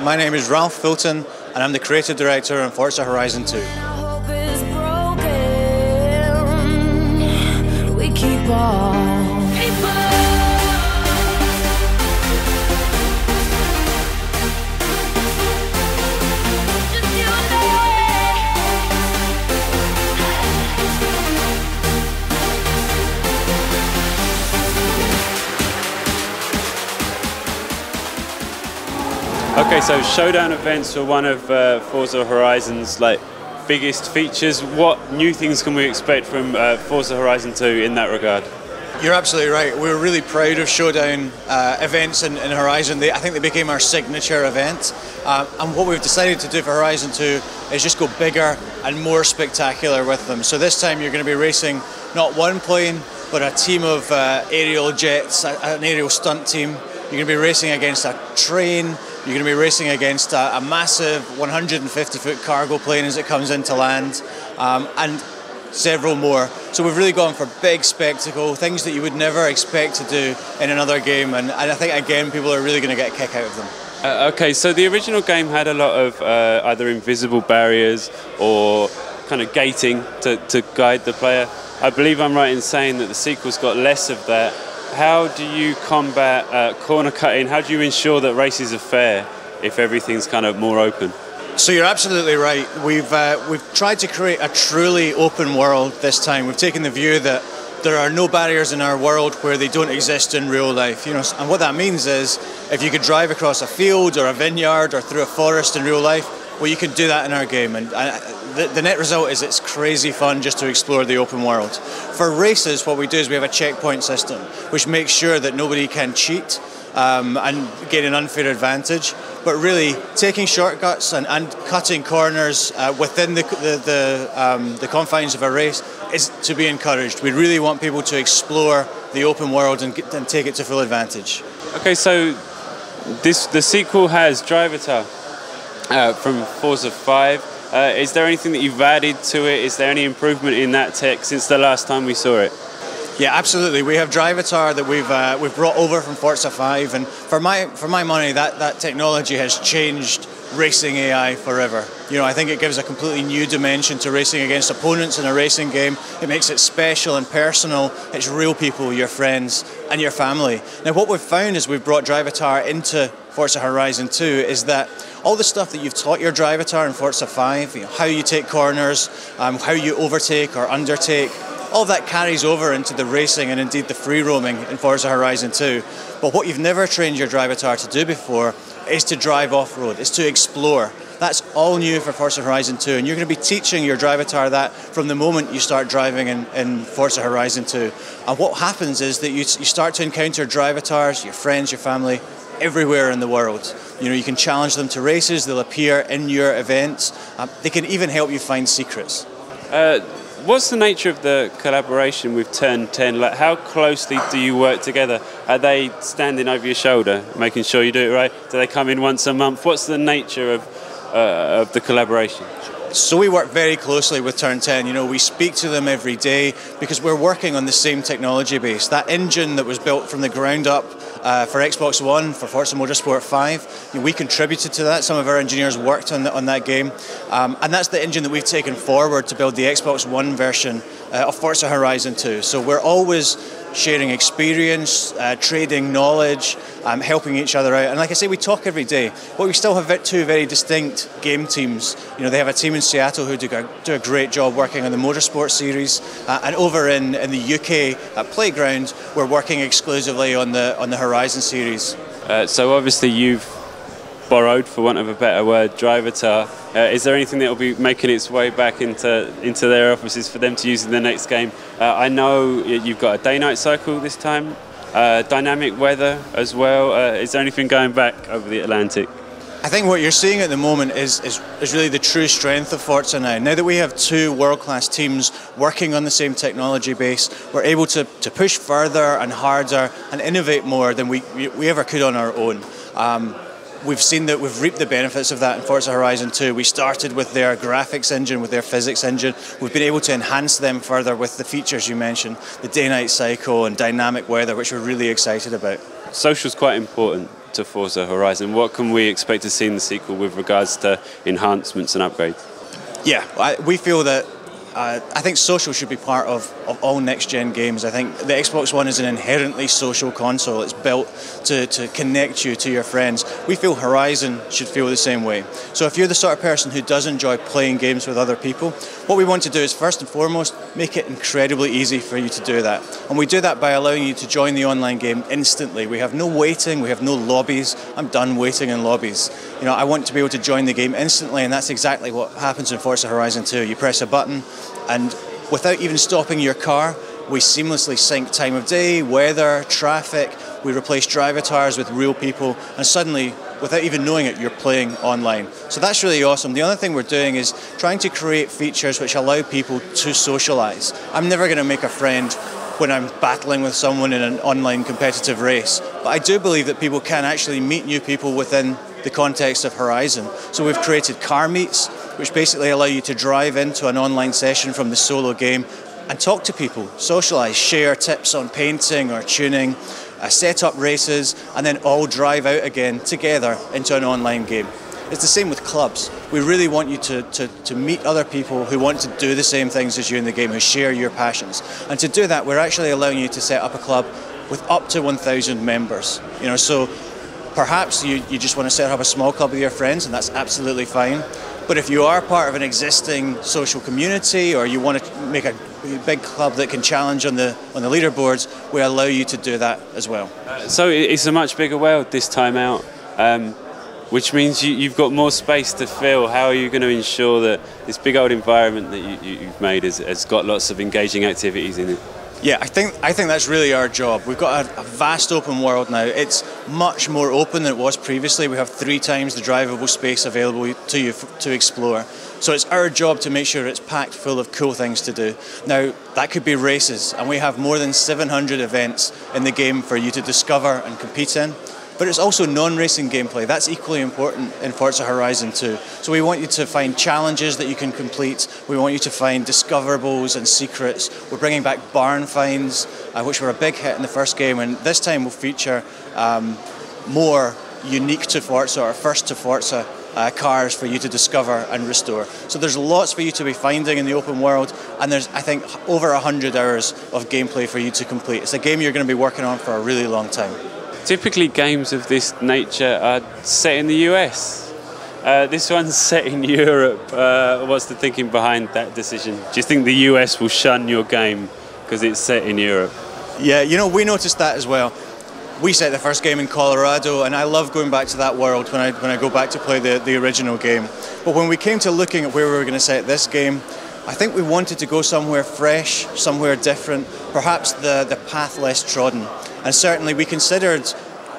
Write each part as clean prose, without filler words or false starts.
My name is Ralph Fulton, and I'm the creative director on Forza Horizon 2. Okay, so showdown events were one of Forza Horizon's biggest features. What new things can we expect from Forza Horizon 2 in that regard? You're absolutely right. We're really proud of showdown events in Horizon. I think they became our signature event. And what we've decided to do for Horizon 2 is just go bigger and more spectacular with them. So this time you're going to be racing not one plane, but a team of aerial jets, an aerial stunt team. You're going to be racing against a train. You're going to be racing against a massive 150-foot cargo plane as it comes into land, and several more. So we've really gone for big spectacle, things that you would never expect to do in another game, and I think, again, people are really going to get a kick out of them. Okay, so the original game had a lot of either invisible barriers or kind of gating to guide the player. I believe I'm right in saying that the sequel's got less of that. How do you combat corner cutting? How do you ensure that races are fair if everything's kind of more open? So you're absolutely right. We've tried to create a truly open world this time. We've taken the view that there are no barriers in our world where they don't exist in real life. You know, and what that means is if you could drive across a field or a vineyard or through a forest in real life, well, you can do that in our game. And the net result is it's crazy fun just to explore the open world. For races, what we do is we have a checkpoint system, which makes sure that nobody can cheat and gain an unfair advantage. But really, taking shortcuts and cutting corners within the confines of a race is to be encouraged. We really want people to explore the open world and take it to full advantage. Okay, so the sequel has Drivatar from Forza 5. Is there anything that you've added to it? Is there any improvement in that tech since the last time we saw it? Yeah, absolutely. We have Drivatar that we've brought over from Forza 5, and for my money, that technology has changed racing AI forever. You know, I think it gives a completely new dimension to racing against opponents in a racing game. It makes it special and personal. It's real people, your friends and your family. Now, what we've found as we've brought Drivatar into Forza Horizon 2 is that all the stuff that you've taught your Drivatar in Forza 5, you know, how you take corners, how you overtake or undertake, all of that carries over into the racing and indeed the free roaming in Forza Horizon 2. But what you've never trained your Drivatar to do before is to drive off-road, is to explore. That's all new for Forza Horizon 2, and you're going to be teaching your Drivatar that from the moment you start driving in Forza Horizon 2. And what happens is that you start to encounter Drivatars, your friends, your family, everywhere in the world. You know, you can challenge them to races, they'll appear in your events, they can even help you find secrets. What's the nature of the collaboration with Turn 10? Like, how closely do you work together? Are they standing over your shoulder, making sure you do it right? Do they come in once a month? What's the nature of the collaboration? So we work very closely with Turn 10. You know, we speak to them every day because we're working on the same technology base. That engine that was built from the ground up for Xbox One, for Forza Motorsport 5, you know, we contributed to that. Some of our engineers worked on that game. And that's the engine that we've taken forward to build the Xbox One version of Forza Horizon 2. So we're always sharing experience, trading knowledge, helping each other out. And like I say, we talk every day. But we still have two very distinct game teams. You know, they have a team in Seattle who do a great job working on the Motorsport series, and over in the UK at Playground, we're working exclusively on the Horizon series. So obviously you've borrowed, for want of a better word, Drivatar. Is there anything that will be making its way back into their offices for them to use in the next game? I know you've got a day-night cycle this time, dynamic weather as well. Is there anything going back over the Atlantic? I think what you're seeing at the moment is really the true strength of Forza now. Now that we have two world-class teams working on the same technology base, we're able to push further and harder and innovate more than we ever could on our own. We've seen that we've reaped the benefits of that in Forza Horizon 2. We started with their graphics engine, with their physics engine. We've been able to enhance them further with the features you mentioned, the day-night cycle and dynamic weather, which we're really excited about. Social's quite important. to Forza Horizon. What can we expect to see in the sequel with regards to enhancements and upgrades? Yeah, we feel that I think social should be part of all next-gen games. I think the Xbox One is an inherently social console. It's built to connect you to your friends. We feel Horizon should feel the same way. So if you're the sort of person who does enjoy playing games with other people, what we want to do is first and foremost make it incredibly easy for you to do that. And we do that by allowing you to join the online game instantly. We have no waiting, we have no lobbies. I'm done waiting in lobbies. You know, I want to be able to join the game instantly, and that's exactly what happens in Forza Horizon 2. You press a button, and without even stopping your car, we seamlessly sync time of day, weather, traffic. We replace Drivatars with real people, and suddenly, without even knowing it, you're playing online. So that's really awesome. The other thing we're doing is trying to create features which allow people to socialize. I'm never going to make a friend when I'm battling with someone in an online competitive race, but I do believe that people can actually meet new people within the context of Horizon. So we've created car meets, which basically allow you to drive into an online session from the solo game and talk to people, socialize, share tips on painting or tuning, set up races, and then all drive out again together into an online game. It's the same with clubs. We really want you to meet other people who want to do the same things as you in the game, who share your passions. And to do that, we're actually allowing you to set up a club with up to 1,000 members. You know, so perhaps you just want to set up a small club with your friends, and that's absolutely fine. But if you are part of an existing social community, or you want to make a big club that can challenge on the leaderboards, we allow you to do that as well. So it's a much bigger world this time out, which means you've got more space to fill. How are you going to ensure that this big old environment that you've made has got lots of engaging activities in it? Yeah, I think that's really our job. We've got a vast open world now. It's much more open than it was previously. We have 3 times the drivable space available to you to explore. So it's our job to make sure it's packed full of cool things to do. Now, that could be races, and we have more than 700 events in the game for you to discover and compete in. But it's also non-racing gameplay. That's equally important in Forza Horizon 2. So we want you to find challenges that you can complete. We want you to find discoverables and secrets. We're bringing back barn finds, which were a big hit in the first game, and this time will feature more unique to Forza or first to Forza cars for you to discover and restore. So there's lots for you to be finding in the open world, and there's, I think, over 100 hours of gameplay for you to complete. It's a game you're going to be working on for a really long time. Typically games of this nature are set in the US. This one's set in Europe. What's the thinking behind that decision? Do you think the US will shun your game because it's set in Europe? Yeah, you know, we noticed that as well. We set the first game in Colorado, and I love going back to that world when I go back to play the original game. But when we came to looking at where we were going to set this game, I think we wanted to go somewhere fresh, somewhere different, perhaps the path less trodden. And certainly we considered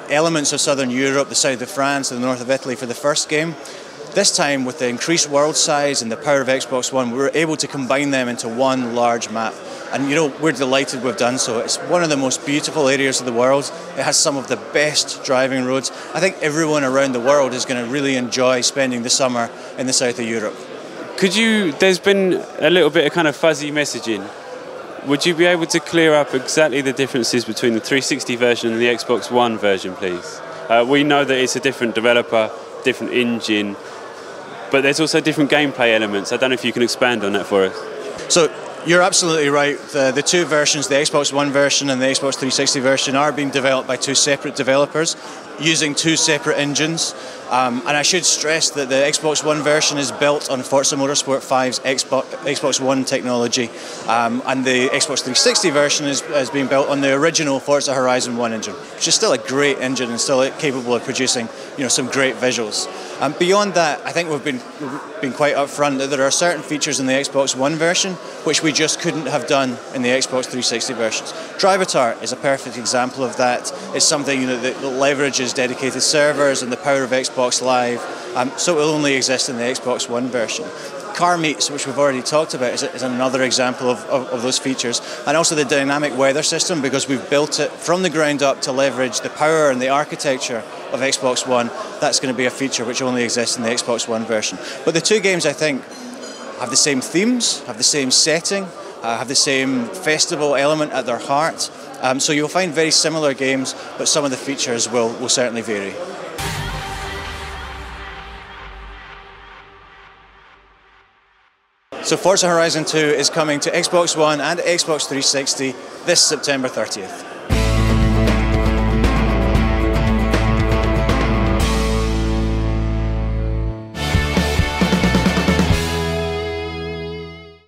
elements of southern Europe, the south of France, and the north of Italy for the first game. This time, with the increased world size and the power of Xbox One, we were able to combine them into one large map. And you know, we're delighted we've done so. It's one of the most beautiful areas of the world. It has some of the best driving roads. I think everyone around the world is going to really enjoy spending the summer in the south of Europe. There's been a little bit of kind of fuzzy messaging. Would you be able to clear up exactly the differences between the 360 version and the Xbox One version, please? We know that it's a different developer, different engine, but there's also different gameplay elements. I don't know if you can expand on that for us. So you're absolutely right. The 2 versions, the Xbox One version and the Xbox 360 version, are being developed by 2 separate developers using 2 separate engines. And I should stress that the Xbox One version is built on Forza Motorsport 5's Xbox One technology, and the Xbox 360 version is being built on the original Forza Horizon 1 engine, which is still a great engine and still capable of producing, you know, some great visuals. Beyond that, I think we've been quite upfront that there are certain features in the Xbox One version which we just couldn't have done in the Xbox 360 versions. Drivatar is a perfect example of that. It's something, you know, that leverages dedicated servers and the power of Xbox Live, so it will only exist in the Xbox One version. Car meets, which we've already talked about, is another example of those features, and also the dynamic weather system, because we've built it from the ground up to leverage the power and the architecture of Xbox One. That's going to be a feature which only exists in the Xbox One version. But the 2 games, I think, have the same themes, have the same setting, have the same festival element at their heart. So you'll find very similar games, but some of the features will certainly vary. So Forza Horizon 2 is coming to Xbox One and Xbox 360 this September 30th.